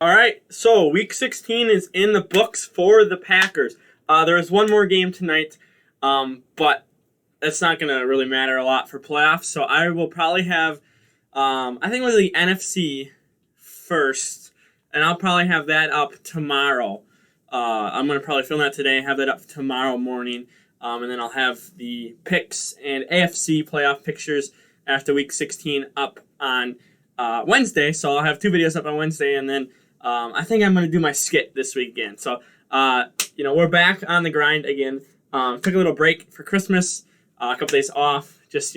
All right, so Week 16 is in the books for the Packers. There is one more game tonight, but that's not going to really matter a lot for playoffs. So I will probably have, I think it was the NFC first, and I'll probably have that up tomorrow. I'm going to probably film that today, have that up tomorrow morning, and then I'll have the picks and AFC playoff pictures after Week 16 up on Wednesday. So I'll have two videos up on Wednesday, and then I think I'm going to do my skit this week again. So, we're back on the grind again. Took a little break for Christmas, a couple days off. Just,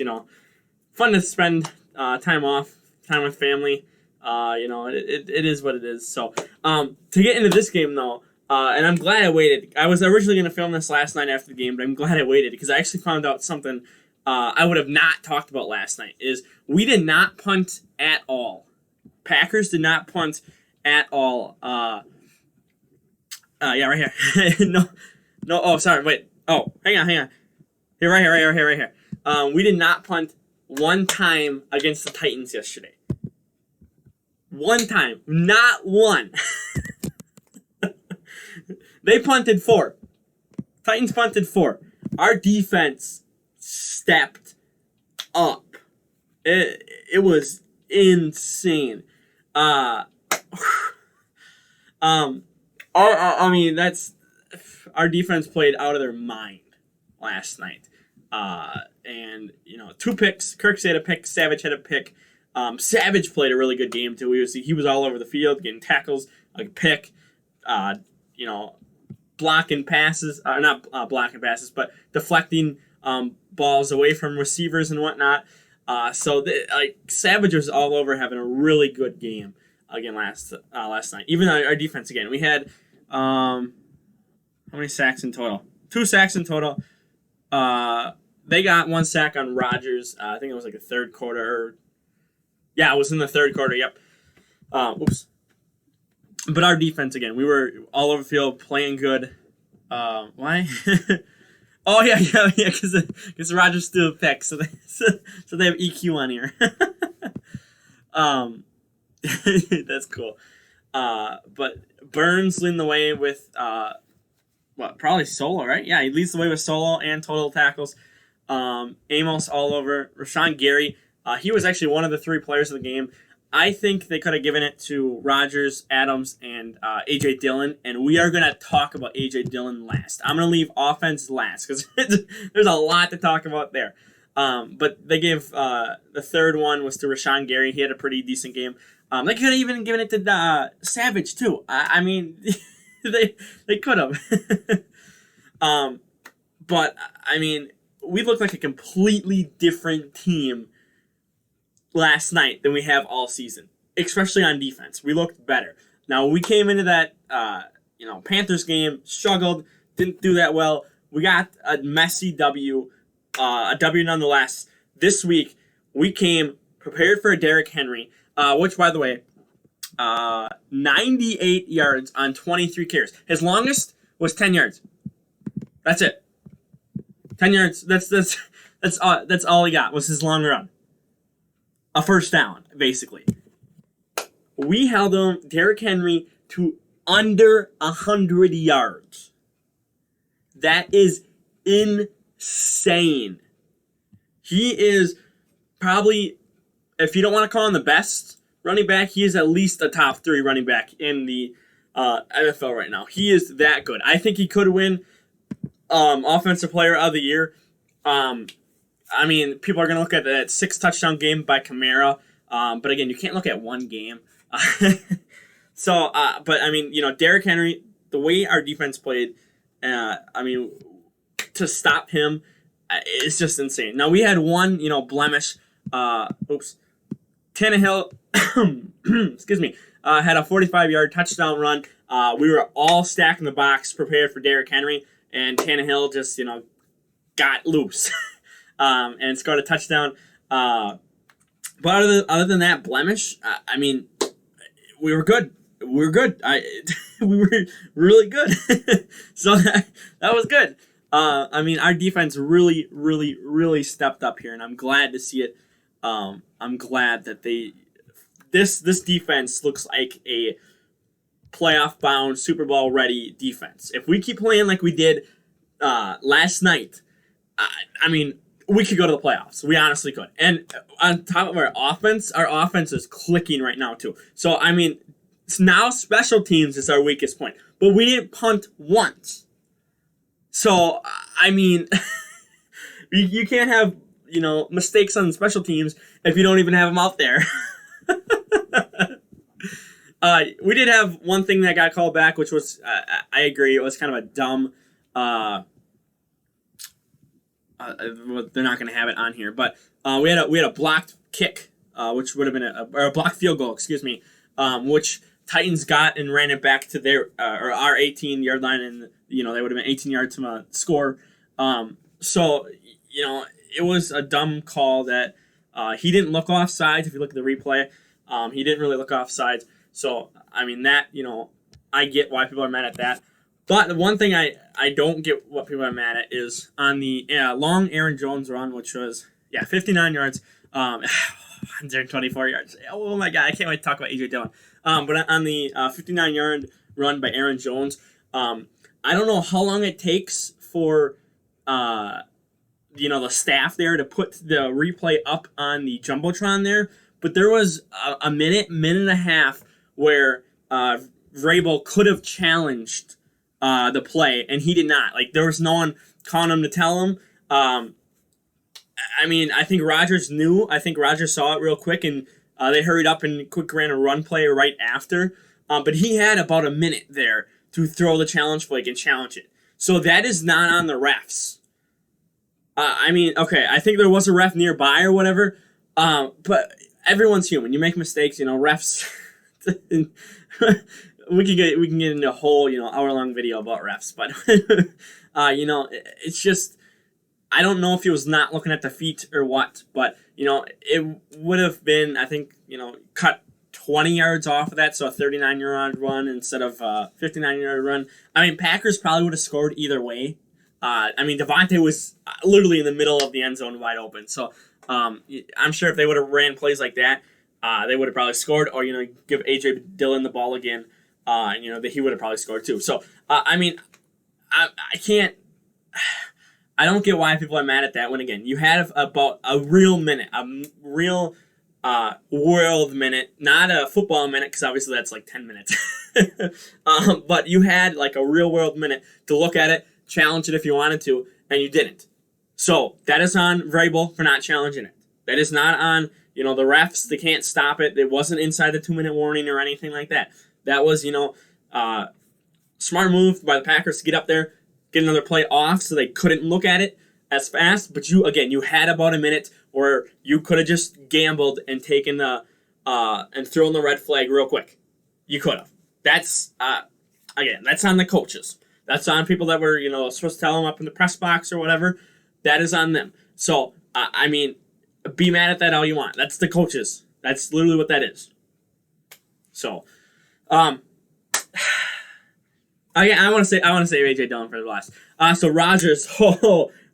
fun to spend time with family. It is what it is. So, to get into this game, though, and I'm glad I waited. I was originally going to film this last night after the game, but I'm glad I waited because I actually found out something I would have not talked about last night. Is we did not punt at all. Packers did not punt at all. Yeah, right here. No. Oh, sorry. Wait. Oh, hang on. Here, right here. We did not punt one time against the Titans yesterday. One time, not one. They punted 4. Titans punted 4. Our defense stepped up. It was insane. I mean, that's our defense played out of their mind last night. And 2 picks. Kirk had a pick. Savage had a pick. Savage played a really good game too. He was all over the field, getting tackles, a pick. Blocking passes, not blocking passes, but deflecting balls away from receivers and whatnot. Savage was all over, having a really good game again last night. Even our defense again, we had how many sacks in total? 2 sacks in total. They got 1 sack on Rodgers. I think it was like a third quarter. Yeah, it was in the third quarter. Yep. Oops. But our defense again, we were all over the field playing good. Why? Oh yeah, because Rodgers threw a pick, so they have EQ on here. That's cool. But Burns leading the way with probably solo, right? Yeah, he leads the way with solo and total tackles. Amos all over. Rashawn Gary, he was actually one of the 3 players of the game. I think they could have given it to Rodgers, Adams, and A.J. Dillon, and we are going to talk about A.J. Dillon last. I'm going to leave offense last because there's a lot to talk about there. But they gave the third one was to Rashawn Gary. He had a pretty decent game. They could have even given it to Savage, too. I mean, they could have. But, I mean, we looked like a completely different team last night than we have all season, especially on defense. We looked better. Now, we came into that, Panthers game, struggled, didn't do that well. We got a messy W, a W nonetheless. This week, we came prepared for a Derrick Henry, which, by the way, 98 yards on 23 carries. His longest was 10 yards. That's it. 10 yards. That's all he got was his long run. A first down, basically. We held him, Derrick Henry, to under 100 yards. That is insane. He is probably, if you don't want to call him the best running back, he is at least a top 3 running back in the NFL right now. He is that good. I think he could win Offensive Player of the Year. I mean, people are going to look at that 6 touchdown game by Kamara. But again, you can't look at one game. But I mean, Derrick Henry, the way our defense played, to stop him is just insane. Now, we had one, blemish. Tannehill, excuse me, had a 45-yard touchdown run. We were all stacked in the box, prepared for Derrick Henry, and Tannehill just, got loose. And scored a touchdown. But other than that blemish, we were good. We were good. We were really good. So that was good. Our defense really, really, really stepped up here, and I'm glad to see it. I'm glad that this defense looks like a playoff bound, Super Bowl ready defense. If we keep playing like we did last night, I mean, we could go to the playoffs. We honestly could. And on top of our offense is clicking right now too. So I mean, now special teams is our weakest point, but we didn't punt once. So I mean, you can't have mistakes on special teams if you don't even have them out there. We did have one thing that got called back, which was I agree, it was kind of a dumb. They're not going to have it on here, but we had a blocked kick, which would have been a blocked field goal, excuse me, which Titans got and ran it back to their or our 18-yard line, and they would have been 18 yards from a score. So it was a dumb call that he didn't look offsides. If you look at the replay, he didn't really look offsides. So I mean that I get why people are mad at that. But the one thing I don't get what people are mad at is on the long Aaron Jones run, which was 59 yards, 124 yards. Oh my God, I can't wait to talk about AJ Dillon. But on the 59-yard run by Aaron Jones, I don't know how long it takes for the staff there to put the replay up on the jumbotron there, but there was a minute and a half where Vrabel could have challenged the play, and he did not. Like, there was no one calling him to tell him. I mean, I think Rodgers knew. I think Rodgers saw it real quick, and they hurried up and quick ran a run play right after. But he had about a minute there to throw the challenge flag and challenge it. So that is not on the refs. I mean, okay, I think there was a ref nearby or whatever, but everyone's human. You make mistakes, refs. We can get into a whole hour-long video about refs, but it's just, I don't know if he was not looking at the feet or what, but it would have been, I think, cut 20 yards off of that, so a 39-yard run instead of a 59-yard run. I mean, Packers probably would have scored either way. I mean, Devontae was literally in the middle of the end zone wide open, so I'm sure if they would have ran plays like that, they would have probably scored, or give AJ Dillon the ball again. That he would have probably scored too. So, I mean, I can't. I don't get why people are mad at that when, again, you had about a real minute, a real world minute, not a football minute, because obviously that's like 10 minutes. But you had like a real world minute to look at it, challenge it if you wanted to, and you didn't. So that is on Vrabel for not challenging it. That is not on the refs. They can't stop it. It wasn't inside the 2-minute warning or anything like that. That was, smart move by the Packers to get up there, get another play off so they couldn't look at it as fast. But you had about a minute where you could have just gambled and taken and thrown the red flag real quick. You could have. That's, again, that's on the coaches. That's on people that were, supposed to tell them up in the press box or whatever. That is on them. So, I mean, be mad at that all you want. That's the coaches. That's literally what that is. So, I want to say AJ Dillon for the last. So Rodgers,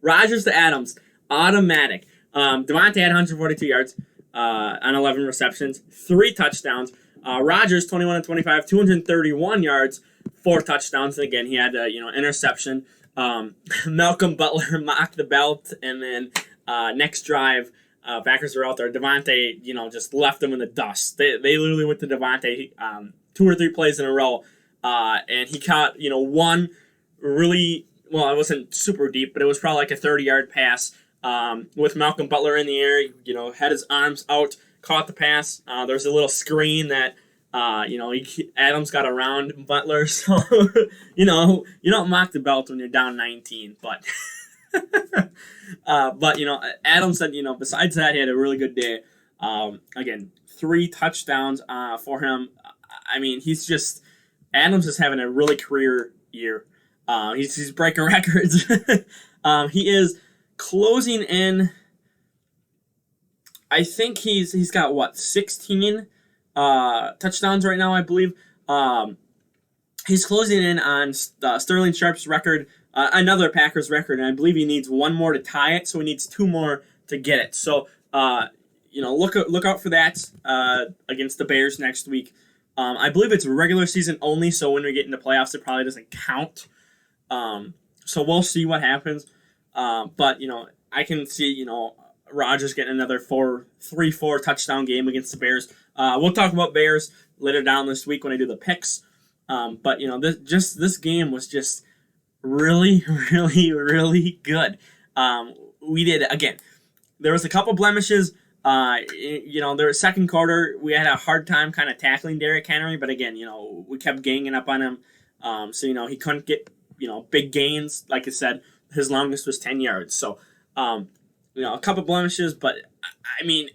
Rodgers to Adams, automatic. Devontae had 142 yards on 11 receptions, 3 touchdowns. Rodgers 21-25, 231 yards, 4 touchdowns. And again, he had interception. Malcolm Butler mocked the belt, and then next drive, Packers were out there. Devontae, just left them in the dust. They literally went to Devontae 2 or 3 plays in a row, and he caught one really, well, it wasn't super deep, but it was probably like a 30-yard pass with Malcolm Butler in the air. Had his arms out, caught the pass. There was a little screen that Adams got around Butler, so you don't mock the belt when you're down 19, but. But Adams said besides that he had a really good day. Again, 3 touchdowns for him. I mean, Adams is having a really career year. He's breaking records. He is closing in. I think he's got 16 touchdowns right now, I believe. He's closing in on Sterling Sharp's record, another Packers record, and I believe he needs 1 more to tie it, so he needs 2 more to get it. So, look out for that against the Bears next week. I believe it's regular season only, so when we get into playoffs, it probably doesn't count. So we'll see what happens. But I can see Rodgers getting another 3-4 touchdown game against the Bears. We'll talk about Bears later down this week when I do the picks. But this game was just really, really, really good. We did again. There was a couple blemishes. The second quarter we had a hard time kind of tackling Derrick Henry, but again, we kept ganging up on him. So he couldn't get big gains. Like I said, his longest was 10 yards. So a couple blemishes, but I mean,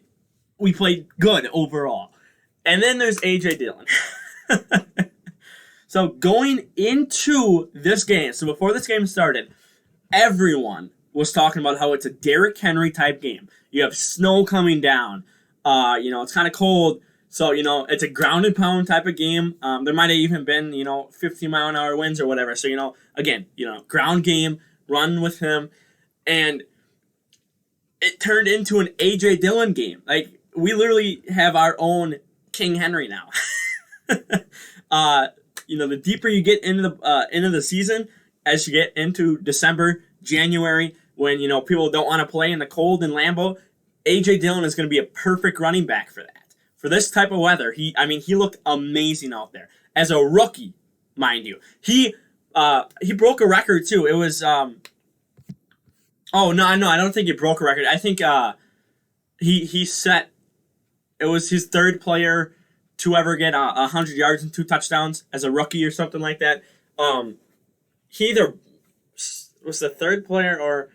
we played good overall. And then there's AJ Dillon. So going into this game, so before this game started, everyone was talking about how it's a Derrick Henry type game. You have snow coming down. It's kind of cold. So, it's a ground and pound type of game. There might have even been, 15-mile-an-hour winds or whatever. So, again, ground game, run with him. And it turned into an A.J. Dillon game. Like, we literally have our own King Henry now. The deeper you get into the season, as you get into December, January, when, people don't want to play in the cold in Lambeau, A.J. Dillon is going to be a perfect running back for that. For this type of weather, he looked amazing out there. As a rookie, mind you. He broke a record, too. It was, I don't think he broke a record. I think he set, it was his third player to ever get 100 yards and 2 touchdowns as a rookie or something like that. He either was the third player or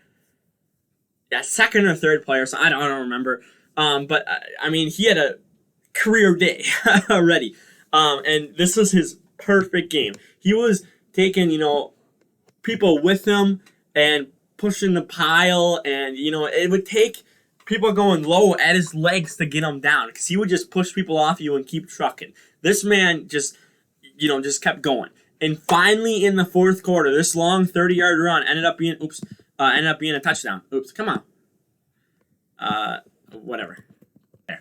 second or third player, so I don't remember. But he had a career day already. And this was his perfect game. He was taking, people with him and pushing the pile, and it would take people going low at his legs to get him down, because he would just push people off you and keep trucking. This man just kept going. And finally in the fourth quarter, this long 30-yard run ended up being a touchdown. Oops, come on. Whatever. There.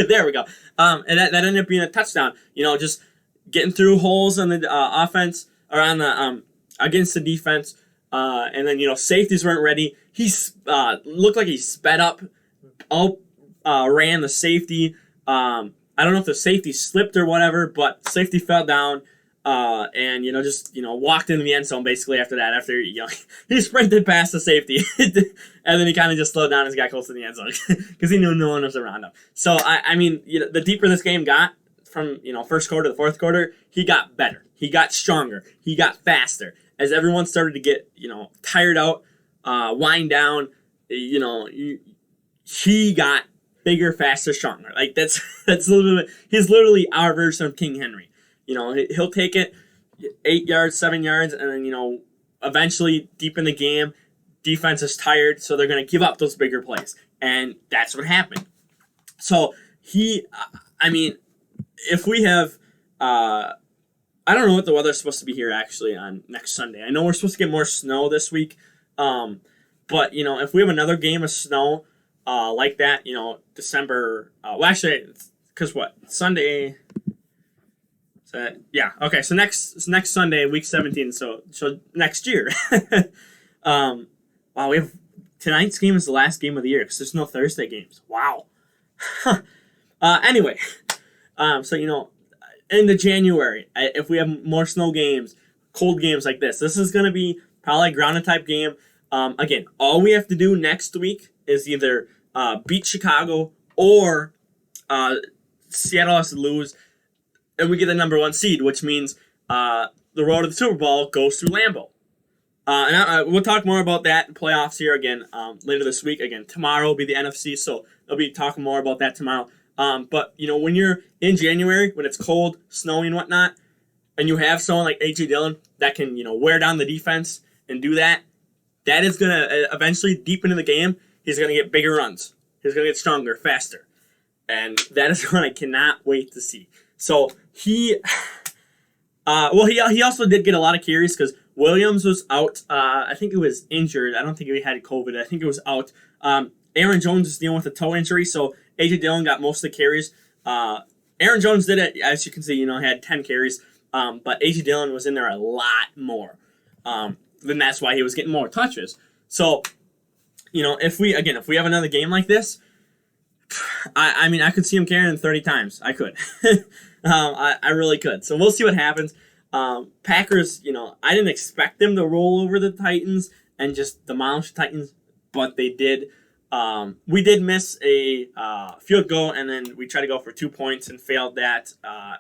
There we go. And that ended up being a touchdown. Just getting through holes on the offense, or on the against the defense. And then, safeties weren't ready. He looked like he sped up, ran the safety. I don't know if the safety slipped or whatever, but safety fell down. And walked into the end zone basically after that. After he sprinted past the safety, and then he kind of just slowed down as he got close to the end zone because he knew no one was around him. So the deeper this game got from first quarter to the fourth quarter, he got better, he got stronger, he got faster as everyone started to get tired out, wind down. He got bigger, faster, stronger. Like that's he's literally our version of King Henry. He'll take it 8 yards, 7 yards, and then, eventually deep in the game, defense is tired, so they're going to give up those bigger plays. And that's what happened. So if we have, I don't know what the weather's supposed to be here actually on next Sunday. I know we're supposed to get more snow this week. But, if we have another game of snow like that, December, because Sunday... So next Sunday, week 17. So next year. Wow, we have tonight's game is the last game of the year because there's no Thursday games. Wow. Anyway, into January, if we have more snow games, cold games like this is gonna be probably a grounded type game. Again, all we have to do next week is either beat Chicago or Seattle has to lose. And we get the number 1 seed, which means the road to the Super Bowl goes through Lambeau. And we'll talk more about that in playoffs here again later this week. Again, tomorrow will be the NFC, so I'll be talking more about that tomorrow. But, when you're in January, when it's cold, snowy and whatnot, and you have someone like A.J. Dillon that can, wear down the defense and do that, that is going to eventually, deep into the game, he's going to get bigger runs. He's going to get stronger, faster. And that is what I cannot wait to see. So he also did get a lot of carries because Williams was out. I think it was injured. I don't think he had COVID. I think it was out. Aaron Jones is dealing with a toe injury, so A.J. Dillon got most of the carries. Aaron Jones did it, as you can see, had 10 carries, but A.J. Dillon was in there a lot more. Then that's why he was getting more touches. So, if we have another game like this, I could see him carrying 30 times. I could. I really could. So we'll see what happens. Packers, I didn't expect them to roll over the Titans and just demolish the Titans, but they did. We did miss a field goal, and then we tried to go for 2 points and failed that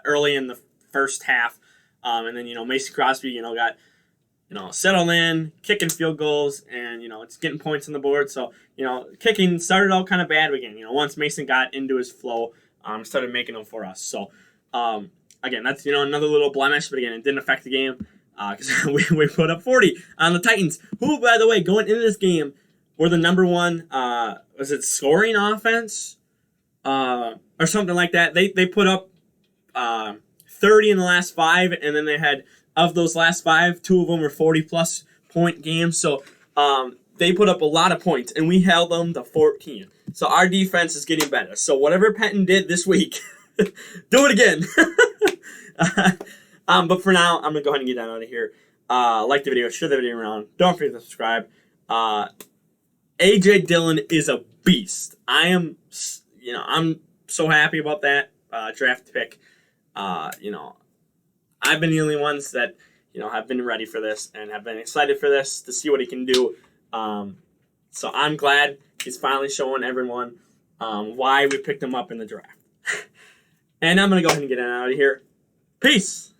early in the first half. And then, Mason Crosby, got, settled in, kicking field goals, and, it's getting points on the board. So, kicking started out kind of bad again. Once Mason got into his flow, started making them for us. So, again, that's, another little blemish, but again, it didn't affect the game because we put up 40 on the Titans, who, by the way, going into this game, were the number one, was it scoring offense or something like that? They put up 30 in the last 5, and then they had, of those last 5, 2 of them were 40-plus point games. So they put up a lot of points, and we held them to 14. So our defense is getting better. So whatever Penton did this week, do it again. But for now, I'm going to go ahead and get out of here. Like the video, share the video around. Don't forget to subscribe. A.J. Dillon is a beast. I'm so happy about that draft pick. I've been the only ones that, have been ready for this and have been excited for this to see what he can do. So I'm glad he's finally showing everyone why we picked him up in the draft. And I'm going to go ahead and get out of here. Peace.